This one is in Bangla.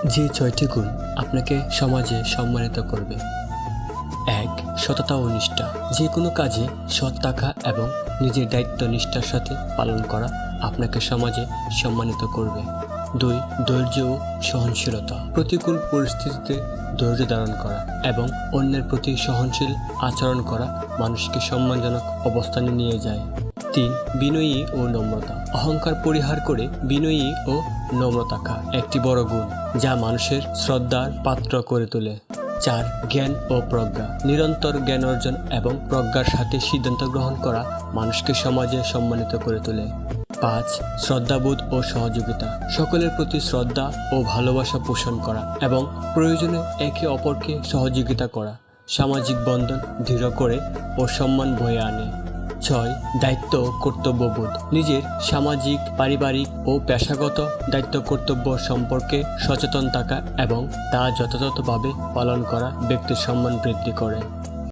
যে ৬টি গুণ আপনাকে সমাজে সম্মানিত করবে। ১. সততা ও নিষ্ঠা। যে কোনো কাজে সৎ থাকা এবং নিজের দায়িত্ব নিষ্ঠার সাথে পালন করা আপনাকে সমাজে সম্মানিত করবে। ২. ধৈর্য ও সহনশীলতা। প্রতিকূল পরিস্থিতিতে ধৈর্য ধারণ করা এবং অন্যের প্রতি সহনশীল আচরণ করা মানুষকে সম্মানজনক অবস্থানে নিয়ে যায়। ৩. বিনয়ী ও নম্রতা। অহংকার পরিহার করে বিনয়ী ও নম্র থাকা একটি বড় গুণ, যা মানুষের শ্রদ্ধার পাত্র করে তোলে। ৪. জ্ঞান ও প্রজ্ঞা। নিরন্তর জ্ঞান অর্জন এবং প্রজ্ঞার সাথে সিদ্ধান্ত গ্রহণ করা মানুষকে সমাজে সম্মানিত করে তোলে। ৫. শ্রদ্ধাবোধ ও সহযোগিতা। সকলের প্রতি শ্রদ্ধা ও ভালোবাসা পোষণ করা এবং প্রয়োজনে একে অপরকে সহযোগিতা করা সামাজিক বন্ধন দৃঢ় করে ও সম্মান বয়ে আনে। ৬. দায়িত্ব ও কর্তব্যবোধ। নিজের সামাজিক, পারিবারিক ও পেশাগত দায়িত্ব কর্তব্য সম্পর্কে সচেতন থাকা এবং তা যথাযথভাবে পালন করা ব্যক্তির সম্মান বৃদ্ধি করে।